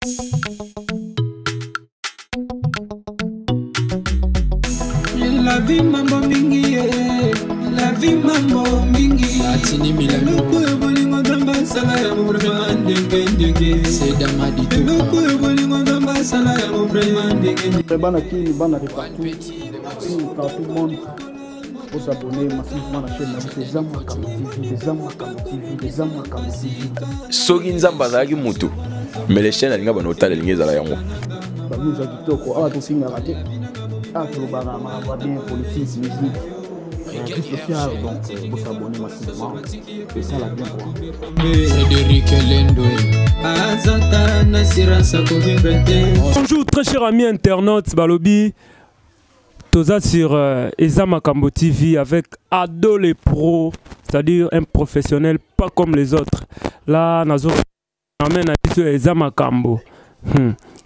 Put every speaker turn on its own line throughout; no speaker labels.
La vie mambo mingi, la vie mambo mingi. Atini milano. Loko bolingo damba sala ya mufrema ndenge. C'est damadi tout. Loko bolingo damba sala ya mufrema ndenge.
Bana kini bana repartout. Tout le monde pour s'abonner massivement à la chaîne des Zamakambo TV, des Zamakambo TV, des Zamakambo TV.
Soki nzamba zaki mutu. Mais les chaînes alinga bana otala linga zala yango.
Ba nous a kitoko ala to singa raté. Ah to bana ma bien politique musique. Social donc pour s'abonner massivement. C'est ça la bien quoi.
Frédéric Lendoé. Azata Nasira Sakovibrete.
Bonjour très chers amis internautes Balobi. Toza sur Zamakambo TV avec Ado les pros, c'est-à-dire un professionnel pas comme les autres. Là, Nazo amène à Zamakambo.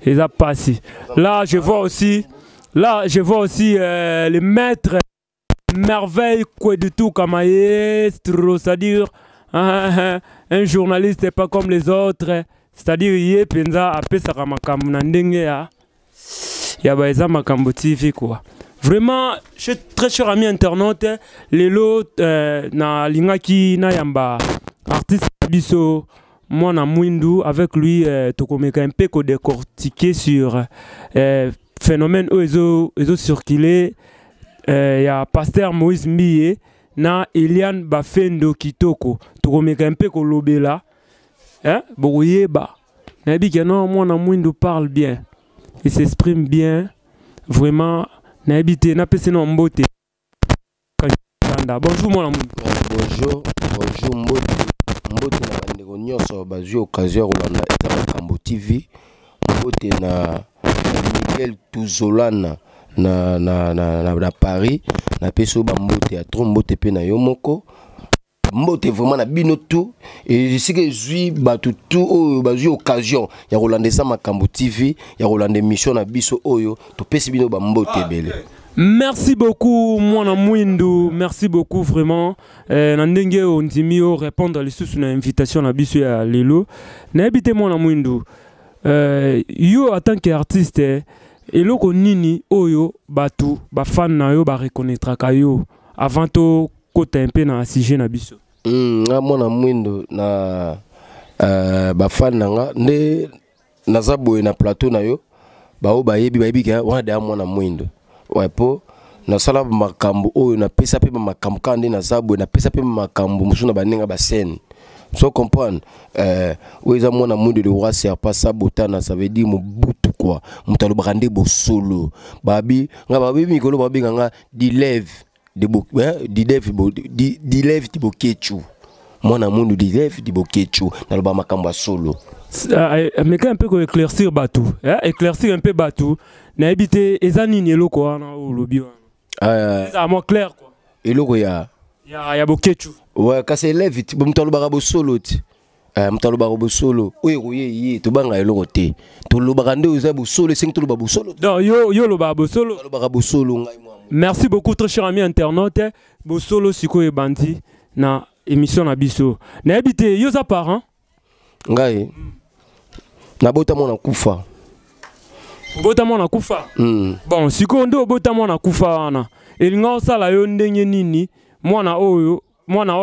Eza passé. Là, je vois aussi les maîtres merveilles quoi du tout comme c'est-à-dire un journaliste pas comme les autres, c'est-à-dire yé penza apesa Zamakambo na ndenge ya Zamakambo TV quoi. Vraiment, je suis très cher ami internaute. Lelo na lingaki na yamba artiste biso Mwana Mwindu avec lui tokomeka un peu ko décortiquer sur phénomène ozo circulé ya pasteur Moïse Mbiye na Eliane Bafendo Kitoko tokomeka un peu ko lobela boyeba na bi que non Mwana Mwindu parle bien, il s'exprime bien vraiment. Na habité na pese no mbote. Bonjour mon amour.
Bonjour mbote. Mbote na bandeko nyonso bazwi occasion kolanda Zamakambo TV. Mbote na Miguel Tuzolana na Paris. Na peso ba mbote ya trop mbote pe na yo moko. Mbote vraiment na bino tout et je sais que zui batu tout bazui occasion ya kolanda Zamakambo TV ya kolanda émission na biso oyo to pesi bino ba mbote belé.
Merci beaucoup Mwana Mwindu, merci beaucoup vraiment. Na ndenge ondimi o répondre à l'issue sur invitation na biso ya lelo. Na habité Mwana Mwindu. Yo en tant qu'artiste eloko nini oyo batu ba fan na yo ba reconnaître ka yo avant to kota un peu na sujet na biso.
Mwana Mwindu na ba fan nanga nde nazaboye na plateau na yo ba o bayebi ka wana da Mwana Mwindu. Ouais po na sala makambo oyo na pesa pe makambo kande na zaboye na pesa pe makambo musuna banenga ba scène. So comprendre oza Mwana Mwindu le roi serpent sabotana, ça veut dire mobutu quoi. Mutalo brande bo solo. Babi nga babi mikolo babi nga dilève de dilève de bokechu. Mwana Mwindu dilève de bokechu na lo ba makambo solo.
Mais quand un peu éclaircir batou, éclaircir un peu batou, na habité ezanini eloko wana o lobi wana. Ça moi clair quoi.
Eloko ya
bokechu.
Ouais, quand c'est élève mutalo ba solo ti. Mutalo ba solo. Oye to banga eloko te. To lo bagande oza bo solo 5 to lo ba solo.
Non, yo lo ba solo.
To lo ba solo ngai moi.
Merci beaucoup très cher ami internaute. Bo solo siko e bandi na émission na biso. Na habité yo za parent.
Ngai. Na bota mona kufa.
Bota mona kufa. Bon, siko ndo bota mona kufa wana. Elinga osala yo ndenge nini? Mwana oyo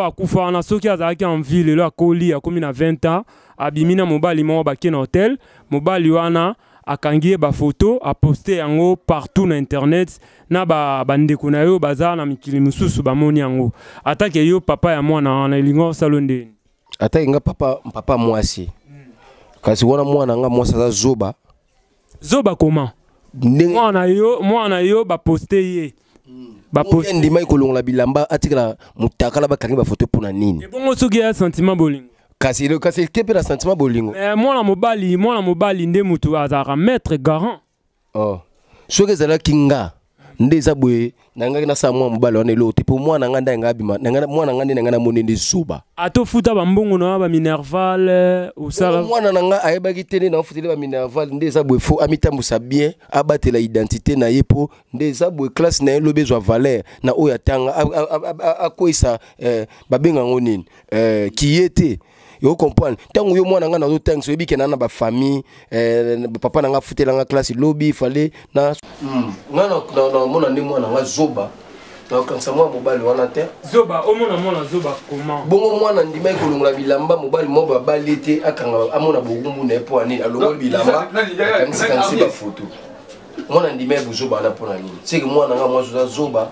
akufa wana soki azalaki en ville lo akoli akomi na 20 ans, abimina mobali mo baki na hotel, mobali wana akangie ba photo a poster yango partout na internet na bandeko na yo baza na mikili mususu bamoni yango. Atake yo papa ya mwana wana elinga osala ndeni.
Atake nga papa mwasi. Kasi wana mwana nga mwasi za zoba.
Zoba comment? Mwana yo ba poster ye.
Ba poster ndima ikolongola bilamba atikala mutakala bakangi ba photo pona nini.
Et bon soki ya sentiment bolingo.
Kasi kepe na sentiment bolingo.
Mwana mobali nde mutu azara maître garant.
Oh. Soki zala kinga ndeza boye nanga na sa mwa mobali wana elo te po mwana nga ndanga bima nanga mwana nga ndanga na monende zuba.
Ato futa ba mbongo na ba minerval ou ça.
Mwana nanga ayebaki tene na futile ba minerval ndeza boye fo amitambusa bien abatela identité na yepo ndeza boye classe naelo bezwa valeur na oya tanga akoisa babenga ngonini kiyete yo comprendre tango yo mwana nga na zo tango so yebi ke na ba famille papa na nga futela nga classe lobby fallait na nga na mona ndi mwana nga zoba na kansa mwa mobali wana te
zoba omona zoba comment
bongo mwana ndima ikolongola bilamba mobali mo babali te akanga amona bogumbu na epo ani alongoli bilamba kansi ba photo mwana ndima zoba na pona nini c'est que mwana nga mwa zoba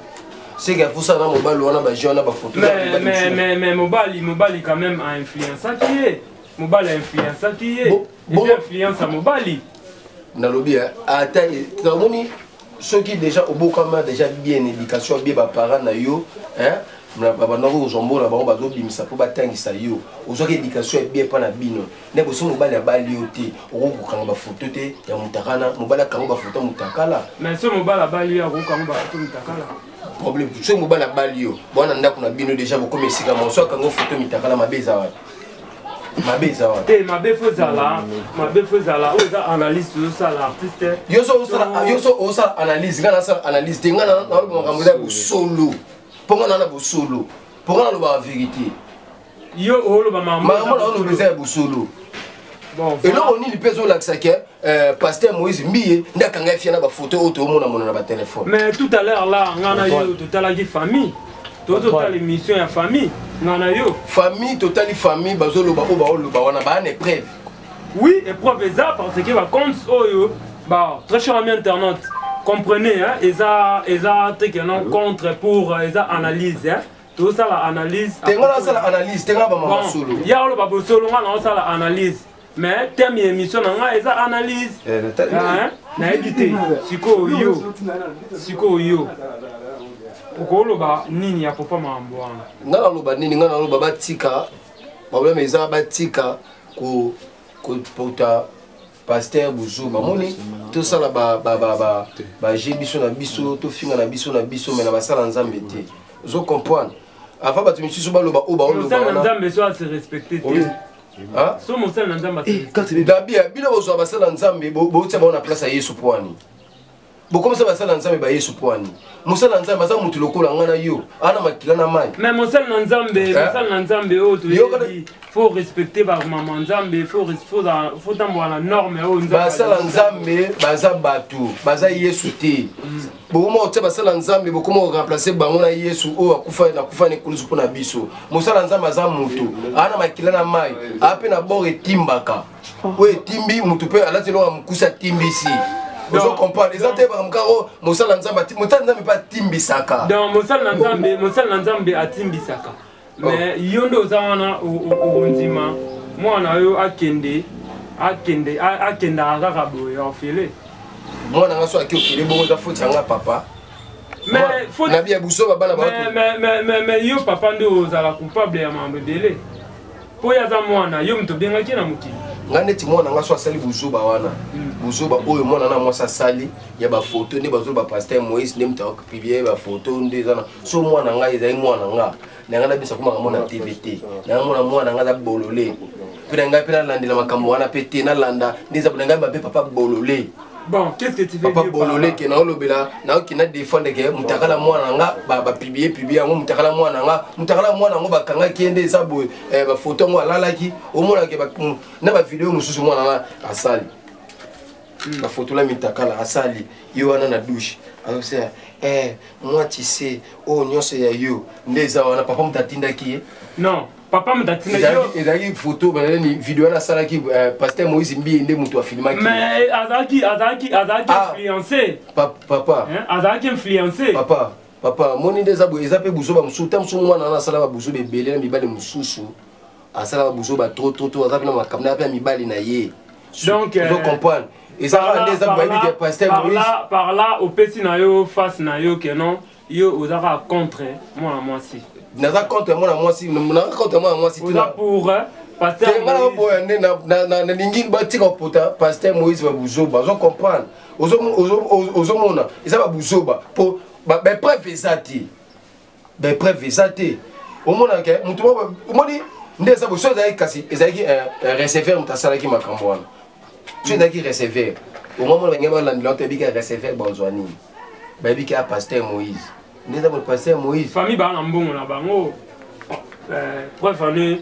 c'est que fusa na mobali wana ba jeune ba photo
mais mobali quand même a influence qui est mobali a influence qui est influence à mobali
na lobby ata tamoni ceux qui déjà au bokama déjà bien éducation bien ba parents na yo hein na baba na ko zombo na bango bazo bimisa po batangisa yo ozoka éducation bien pa na bino ne bo so mobali ya bali yo te okokanga ba photo te ya mutakana mobali akanga ba photo mutakala
mais so mobali ya bali yo okokanga ba photo mutakala
problème so mobali ya bali yo bwana ndako na bino déjà bokoma esika mo so akanga photo mutakala mabeza wa mabeza wa
te mabe fozala oza analyse ça l'artiste
yo so osa analyse ngana sa analyse te ngana na lo makambo za solo ponga na solo ponga na lo ba vérité
yo olo ba mambo
na lo beza solo bon et là on ni peso la que pasteur Moïse Mbiye ndakanga fia na ba photo auto mona na ba téléphone
mais tout à l'heure là ngana yo totala ki famille total émission ya famille ngana yo
famille total famille bazolo ba ba wana ba ne preuve
oui épreuve ça parce que ba compte oyo ba très cher ami internet comprenez hein eza que non contre pour eza analyse hein tout ça la analyse
tenga ça la analyse tenga ba mama solo
ya lo ba solo ngana ça la analyse mais thème émission nga eza analyse hein na édité siko yo okoloba nini ya papa mambo wana
ngana loba nini ngana loba batika problème eza batika ko pota pasteur Buzuba moni tout ça là ba jebiso na biso to finga na biso mais na basala nzambe te zo comprendre avant ba tumisi ba loba oba loba
na nzambe so se respecter te
ah
so mo sala nzambe
quand c'est dabia bino bozo basala nzambe bo tia ba na place ya Yesu poani Beaucoup de gens nzambe ba Yesu poani. Musala nzambe aza mutu lokola ngana yo. Ana makila na mai.
Mais musala nzambe o to faut respecter ba maman nzambe, faut tambola la norme o nzambe.
Basala nzambe baza batu, baza Yesu te. Beaucoup mo tse basala nzambe beaucoup mo remplacer bango na Yesu o akufa ne kuluzu pona biso. Musala nzambe aza mutu. Ana makila na mai. Ape na bore timbaka. We timbi mutu pe alati lo amkusa timbi si. Vous comprenez les autres par mkaro mosala nzambe pas timbisaka
donc mosala nzambe atimbisaka mais yondo zawana ondima mwana yo akende akaka boye ofele
mwana ngaso akiofele bongo za foti anga papa
mais faut
na bien buso baba na ba
mais yo papa ndo ozala coupable ya mambo dele po ya za mwana yo mto benga kina mukili
ngane ti mwana ngaso asali buzuba wana buzuba oyo mwana na mwasa sali ya ba photo ne bazo ba pasteur Moïse ne mta publier ba photo ndezana so mwana nga ezai mwana nga na ngana bisa kuma mwana TVT na mwana nga za bolole pena nga pena landela makambo wana pete na landa ndiza nga ba papa bolole.
Bon, qu'est-ce que tu veux
dire bolole ke na olobela na okina défendre ke mutakala mwana nga ba publier ngo mutakala mwana ngo bakanga kiende eza boye ba photo ngo alalaki omona ke na ba vidéo mususu mwana nga asali la photo la mitakala asali yo wana na douche alors c'est moi tu sais oh nyonso ya yo ndeza wana papa mutatinda ki
non papa mutatinda yo
ezaki photo balani vidéo na sala ki pasteur Moïse Mbiye nde mutu afilma ki
mais azaki influencé
papa
azaki influencé
papa moni ndeza bo ezape buzoba musuta musu mwana na sala ba buzo bebele na mibale mususu asala ba buzo ba trop azape na makamna pe mibali na ye
donc
vous comprenez et ça va ndeza bo ebi ke pasteur Moïse
par là au pesi na yo face na yo que non yo ozaka contre moi si
naza contre moi si
pour pasteur
na lingi batika pota pasteur Moïse ba buzoba zo comprendre ozomona eza ba buzoba po ba preuve ezati omona ke mutu omoni ndeza bo chose kasi ezaki recevoir mutasala ki makambo wana tu ndaki recevoir omona ba ngeba landela te bika recevoir bonzwani ba bika pasteur Moïse ndeza bo pasteur Moïse
famille ba na mbongo na bango preuve ane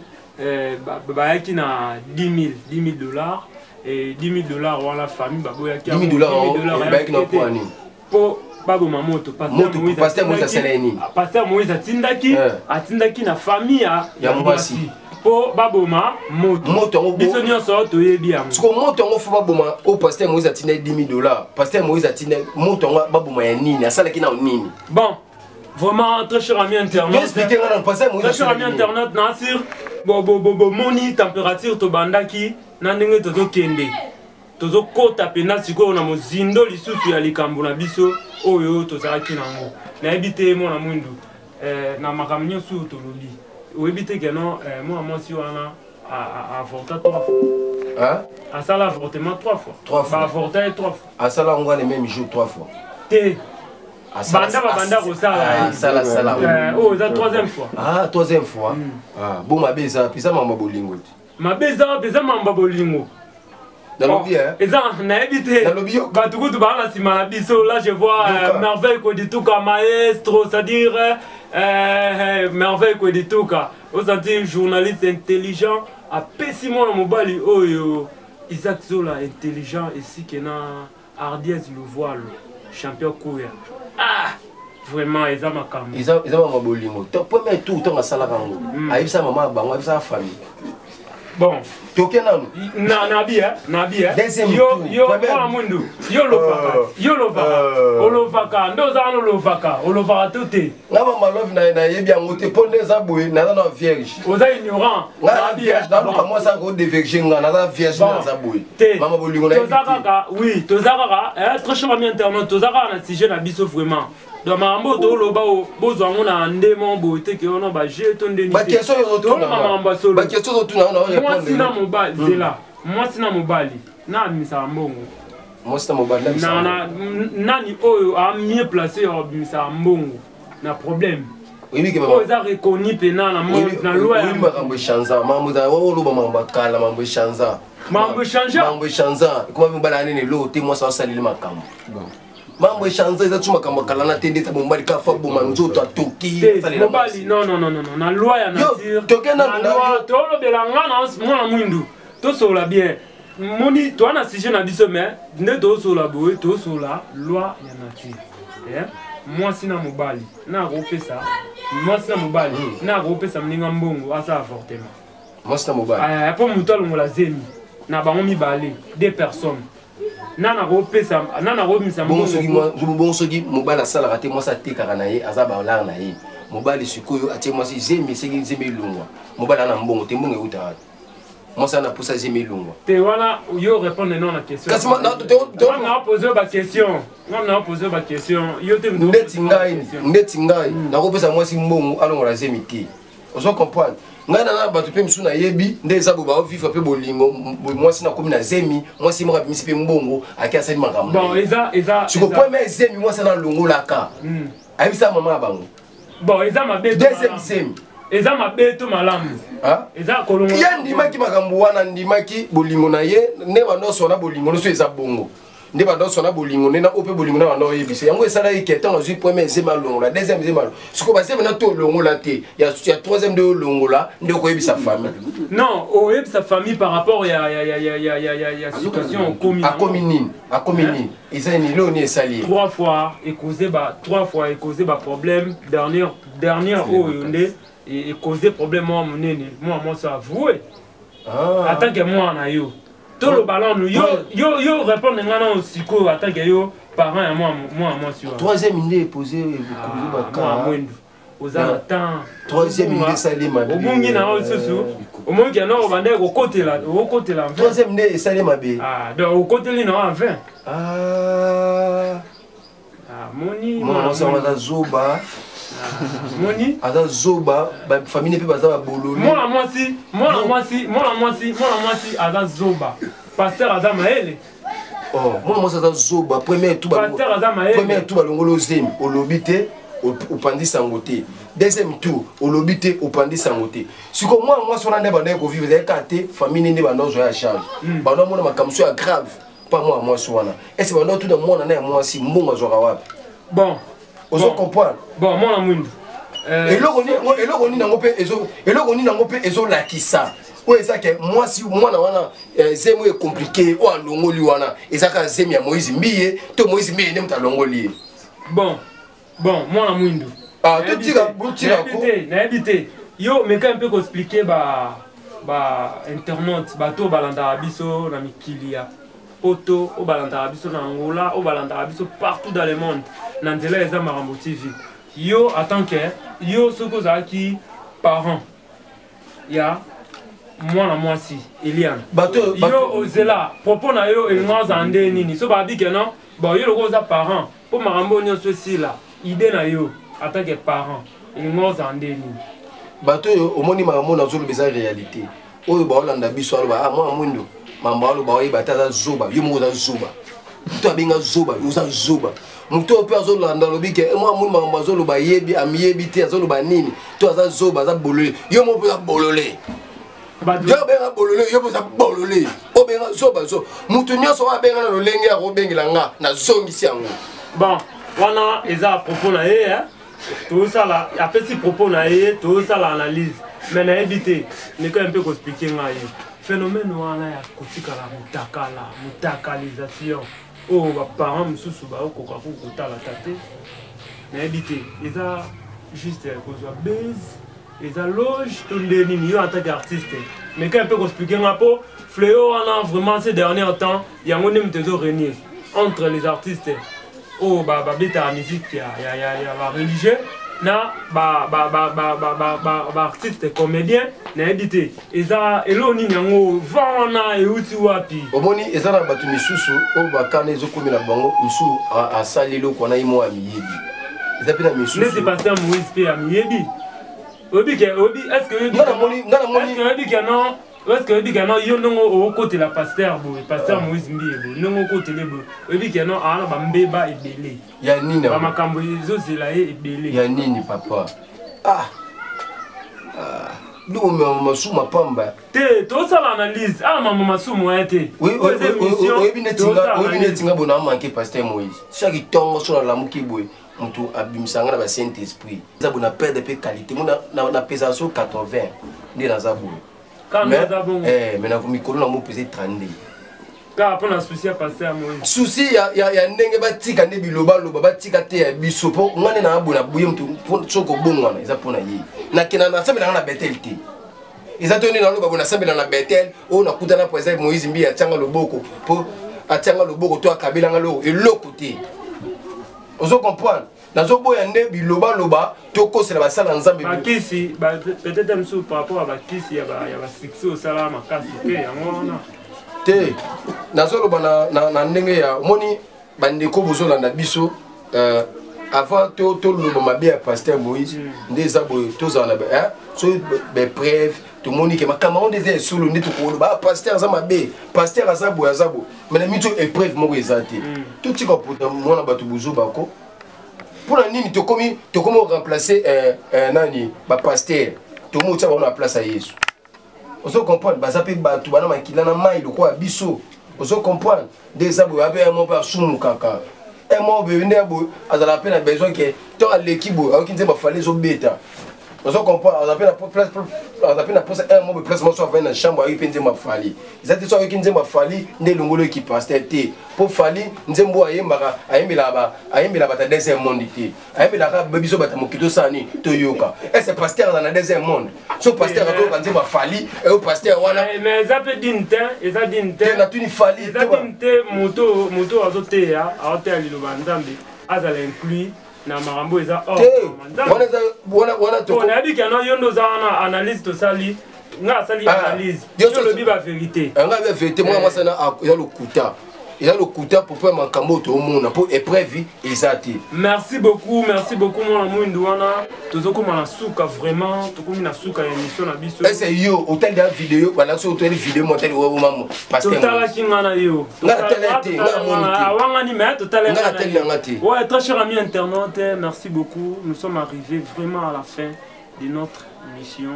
bayaki na 10 000 dollars et 10 000 dollars wana famille baboyaki
10 000 dollars bayaki na kwa nini
po baboma moto
Pasteur Moïse asala nini
Pasteur Moïse atindaki na famille ya mwasi po baboma moto biso nyonso toyebi yango
siko moto ngo fo baboma o Pasteur Moïse atina 10 000 dollars Pasteur Moïse atina moto ngo baboma ya nini asalaki na nini
bon vraiment très cher ami internet
expliquer ngana Pasteur Moïse
très cher ami internet na sur moni température to bandaki na ndenge tozokende tozokota pena sikoyo na mozindo lisusu ya likambo na biso oyo tozalaki nango nayebi te mwana mwindu na makambo nyonso tolobi oyebi te keno mwana mwasi wana avorta 3 fois asala avortement 3 fois baavorta 3 fois
asala ngo le même jour 3 fois
te banda kosala oh eza 3e fois
3e fois bon mabeza pisa mamba bolingo te
mabeza pesa mamba bolingo eza nayebi te bato kutu baa na nsima na biso là je vois merveille kodituka maestro c'est-à-dire merveille kodituka osanti journaliste intelligent apesi mwana mobali oyo Isaac Zola intelligent esike na Ardiès le voile champion kuya vraiment eza makambo
eza mamba bolingo to premier tour to ngasala kango ayibisa mama bango ayibisa famille
bon
toke nanu
nabi yo mwana mwindu yo lovaka ndozala olovaka to te
ngaba malove na yebi yango te po ndeza boye naza na vierge
oza ignorant
naluka mwasi ako déverge nga naza vierge naza boye mama bolingo na
yebi toza kaka très cher ami internet toza kaka na sujet na biso vraiment donc makambo toloba bozwa ngo na ndemo boye te ke ono baje to ndeni
bakestion ozotuna
mwasi na mobali zela mwasi na mobali na abimisaka mbongo
mwasi na mobali
nani oyo amie placé ya abimisaka mbongo na problème oyo eza reconnu pena na loi ya
makambo echanza oloba makambo akala makambo echanza mambo echanza ekoma mibala anene lo te mwasi asaleli makambo mambo echanza eza tu makambo akala na te nde eza mobali kafa boma nzoto atoki
mobali non na loi ya nature tolobela nga na mwana mwindu tosola bien moni toa na sujet na biso me nde tosola boye tosola loi ya nature mwasi na mobali na akopesa mninga mbongo asa avortement
mwasi na mobali
po moto alongola zemi na bango mibale 2 personnes nana komisa
mbongo soki mobali asalaka te mwasi atekaka na ye aza balare na ye mobali sikoyo atie mwasi zemi elongwa mobali ana mbongo te mbongo eutaka mwasi ana posa zemi elongwa
te wana yo répondre non na question na poser ba question yo te
ndeti ngai nakopesa mwasi mbongo alongola zemi te ozo comprendre ngai na bato pe misu na yebi nde eza boba ovivre pe bolingo mwasi na komi na zemi mwasi moko abimisi pe mbongo aki asali makambo
bon eza
siko premier zemi mwasi na longolaka ayebisa mama ya bango
bon eza mabe
deuxième zemi
eza mabe to malamu eza kolongo
ye ndimaki makambo wana ndimaki bolingo na ye nde bandoso na bolingo nyonso eza bongo nde bandoso na bolingo nde na ope bolingo na bando oyebisa yango esalaki kete nazwi premier zemi alongola deuxième zemi alongola siko bazemi na to olongola te ya troisième nde olongola nde okoyebisa famille
non oyebisa famille par rapport ya situation
akomi nini eza nini leo ni esali
3 fois ekose ba problème dernière oyo nde ekose problème mwa monene mwa mwasi avoué atanke mwana yo toloba lanu yo répondre nga na osikoyo atanke yo parent ya mwana mwasi wa
troisième nde epose
mwindu oza na temps
troisième nde esali mabe
obungi na yo susu omongi ya noko banda okokotela
troisième nde esali mabe
donc okoteli na yo en 20 moni
mwana zoba
moni
aza zoba ba famille pe baza bololi
mwana mwasi aza zoba pasteur aza maele
mwana mwasi aza zoba premier tout balongolo zemi olobi te opandisa yango te deuxième tour olobi te opandisa yango te siko mwana mwasi wana nde bandaki kovivre ezalaka te famille nde bandozwa ya charge bandomona makambo so ya grave pa mwana mwasi wana ese bandotuna mwana na ya mwasi mbongo azwaka wapi
bon
ozo comprendre
bon mwana mwindu
eloko ni nango pe ezolakisa oyo ezake mwasi mwana wana zemi oyo compliqué oyo alongoli wana ezaka zemi ya Moïse Mbiye to Moïse Mbiye nde moto alongoli ye.
Bon mwana mwindu nayebi te yo meka mpe koexplike ba internaute bato balandaka biso na mikili ya poto oyo balandaka biso na Angola oyo balandaka biso partout dans le monde na nzela eza Makambo TV. Yo en tant que yo soki ozalaki parent ya mwana mwasi Eliane yo ozela propos na yo elinga ozala nde nini so babi ke non bon yo loko oza parent mpo makambo nyonso esila ide na yo en tant que parent elinga ozala nde nini
bato oyo omoni makambo nazoloba eza réalité oyo baolanda biso aloba mwana mwindo mambo aloba oyeba te aza zoba yo moko oza zoba moto abenga zoba oza zoba moto mpe azolanda alobi ke mwana mwindo makambo azoloba yebi amiyebi te azoloba nini to aza zoba aza bolole yo moko mpe oza bolole yo benga bolole yo boza bolole o benga zoba zo mutu nyonso wa benga na lolenge ya robengela nga na zongisi yango.
Bon wana eza propos na ye tozosala apesi propos na ye tozosala analyse mais nayebi te ndeko mpe koexplike nga ye phénomène wana ya kotikala mutakalisation oyo baparent mosusu baokoka kokotala tate nayebi te eza juste kozwa base eza loge to nde nini yo en tant qu'artiste mais quand un peu expliquer nga po fléau wana vraiment ces derniers temps yango nde moto ezorenier entre les artistes oyo babetaka musique ya bareligieux na baartiste comédien nayebi te eza elo nini yango vent wana euti wapi
omoni eza na bato misusu oyo bakana ezokomi na bango mosusu asali eloko wana ye mo ya miyebi eza mpe na misusu
neti paster Moïse mpe ya miyebi est-ce que non yo ndongo okotela pasteur boye pasteur Moïse Mbiye boye ndongo okotele boye oyebi ke non ana bambeba ebele
ya nini
bamakambo ezozela ye ebele
ya nini papa ndoko masumu apamba
te tosala analyse mama masumu ya te
oyebi netinga bona amanke pasteur Moïse chaque ntongo so nalamuki boye mutu abimisanga na ba Saint Esprit za bona perdre pe qualité na pesa so 80 ndi na za boye mais na ko mikolo na mo pesa 30
ka pona souci ya passer Moïse
souci ya ndenge batika nde biloba loba batika te ya biso po ngane na abona buye mutu soko bongwana eza pona ye na kena na sabela na Bethel te eza toni na loba bona sabela na Bethel o na kutana po eza Moïse Mbiye atanga loboko po atanga loboko to akabela ngalo eloko te ozo comprendre nazo boya nde biloba loba tokosela basala nzambe
bakisi peut-être même par rapport à bakisi ya ba succès au sala makasi pe yango wana
te nazo loba na ndenge ya moni bandeko bozolanda biso avant to loba mabe ya pasteur Moïse nde za boye tozala na so be preuve to moni ke makama onde ze solo nde to ko ba pasteur za mabe pasteur azabo mais na mito épreuve moko ezate tout tika pour mona bato buzo bako pour la nini tokomi remplacer nani ba pasteur to mo tsa ba na place à Yesu ozo comprendre ba zape ba to bana makila na mai lo kwa biso ozo comprendre des abo abe mo pa sumu kaka mo be nde abo azala pe na besoin que to l'équipe au kinze ba fallait zo beta ozo comprendre azapena place azapena place un mo place mo so va na chambre ayi penze ma fali ezati so ayi kinze ma fali nde longolo ki pasteur te po fali nzembo ayembaka ayembela ba ta deuxième monde te ayembela ka bebiso bata mokito sani to yoka est-ce pasteur dans la deuxième monde so pasteur ato kanze ma fali et au pasteur wana
mais zape dinte eza dinte
na tuni fali
eza dinte moto azote ya aote ya liloba nzambe azala inclus na marambo eza
wana to
on a dit que non yondo za na analyse to sali nga sali analyse yo le biba vérité
nga ba vérité moi ça na ya lokuta il a le couteau pour faire ma camote au monde pour épreuve ezati.
Merci beaucoup mon amour ndouana tozoko mana suka vraiment tokomi na suka émission na biso.
C'est yo hôtel de vidéo voilà sur hôtel vidéo monter au maman parce que
total kingana yo awanga ni mais total ouais très cher ami internaute merci beaucoup nous sommes arrivés vraiment à la fin de notre émission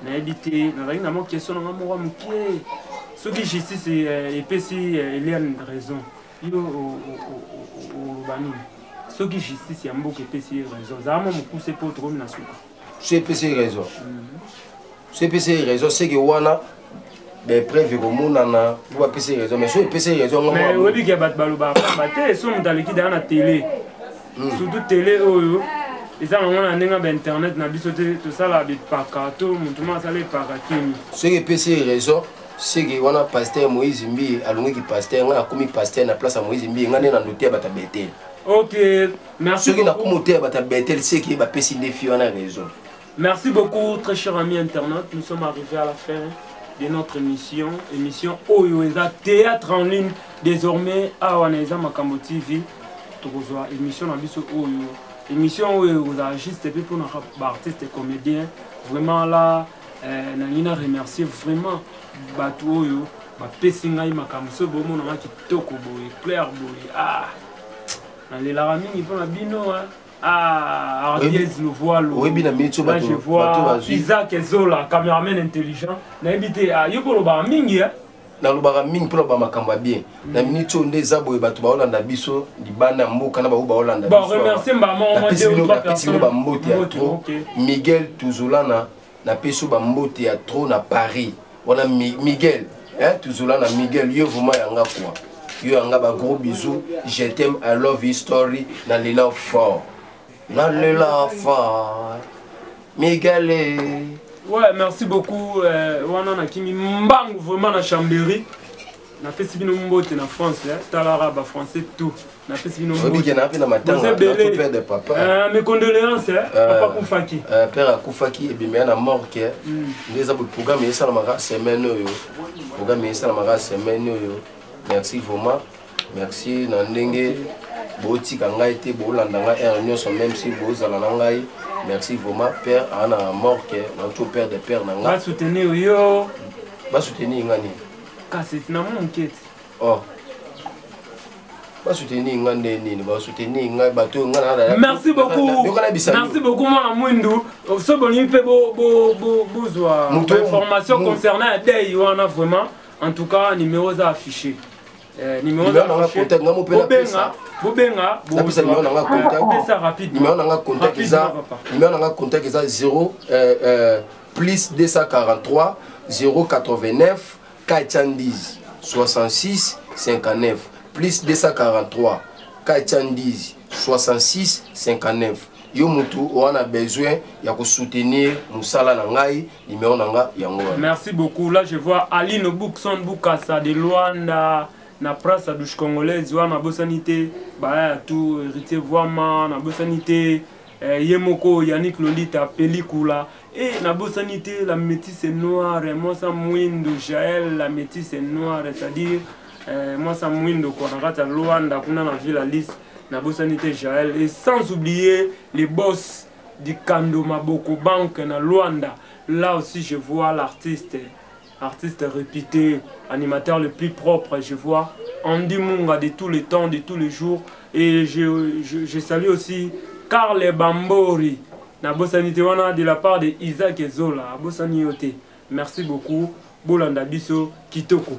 na habité na na mo question na mo mukie ce qui justice et pesi Eliane raison yo au bani ce qui justice ya mboka pesi raison za mo mukuse po trop na suka
c'est PC raison. C'est PC raison, c'est que wana des preuves comme monana pour PC raison mais c'est PC raison
mais oui que bat baluba baté so mutaliki dans la télé. Surtout télé oyo. Ils ont un internet na biso tout ça là bipakato mutuma sale pakatini.
C'est que PC raison. C'est que wana pasteur Moïse Mbi alongi ki pasteur nga komi pasteur na place à Moïse Mbi nga na noté bata betel.
OK, merci.
Ce qui na komoté bata betel c'est que ba pesi défi wana raison.
Merci beaucoup très chers amis internautes, nous sommes arrivés à la fin de notre émission Oyo Eza théâtre en ligne désormais à Waneza Makambo TV. Tokozwa émission na biso Oyo. Émission Oyo vous juste et puis pour nos artistes et comédiens vraiment là nalina remercier vraiment batu oyo ba pesinga makambo so bomo na kitoko boye clair boye nalela mingi pour na bino Arbiez nous voit le
oui bina mitso
batu je vois Isaac Zola cameraman intelligent na ebité yokolo ba mingi
na lobaka mingi pour ba makambo bien na mitso ndeza boye batu ba Holanda biso libana mboka na ba Holanda biso
bon remercier maman moi deux ou trois personnes
ba mbote ya trop Miguel Tuzolana na peso ba mbote ya trop na Paris. Voilà Miguel, hein, toujours là, Miguel, yo vraiment yanga quoi. Yo yanga ba gros bisous, je t'aime, I love you story, na le love fort. Na le love fort. Miguel.
Ouais, merci beaucoup. Wana na kimi mbang vraiment na Chambéry. Na fait sibino mbote na France, talara ba français tout. Na fait sibino mbote.
Obi na na matanga, notre père de papa.
Mes condoléances, papa Koufaki.
Père Koufaki et bien na mort que les abou programme et ça na mara semaine yo. Programme et ça na mara semaine yo. Merci vraiment. Merci na ndenge boti kanga été bo landa nga réunion so même si bo zala na ngai. Merci vraiment père ana mort que notre père de père na nga.
Ba soutenir yo.
Ba soutenir ngani.
C'est une enquête.
Oh.
Merci beaucoup. Merci beaucoup, mon Mwindou. Ce bonheur peut besoin d'informations concernant Adey. On a vraiment, en tout cas, numéros à afficher. Numéros à afficher. Bobenga.
Contact 0 plus 243 089 410 66 59 plus 243 410 66 59. Yo mutu on a besoin ya ko soutenir musala na ngai numéro nanga yango.
Merci beaucoup. Là je vois Aline Boukson Boukassa de Luanda na place à douche congolaise wana bosanité ba tout héritier vraiment na bosanité Yemoko Yannick Lolita Pelikula et na bosanité la métisse noire moi ça Mwindo Jaël la métisse noire c'est-à-dire moi ça Mwindo Konagata Luanda kuna na ville Alice na bosanité Jaël et sans oublier les boss du Kando Maboko Bank na Luanda. Là aussi je vois l'artiste réputé, animateur le plus propre, je vois Andy Munga de tous les temps, de tous les jours. Et je salue aussi Karl Bambori, na bosanité wana de la part de Isaac Zola, bosaniote. Merci beaucoup, Bolanda Biso, Kitoko.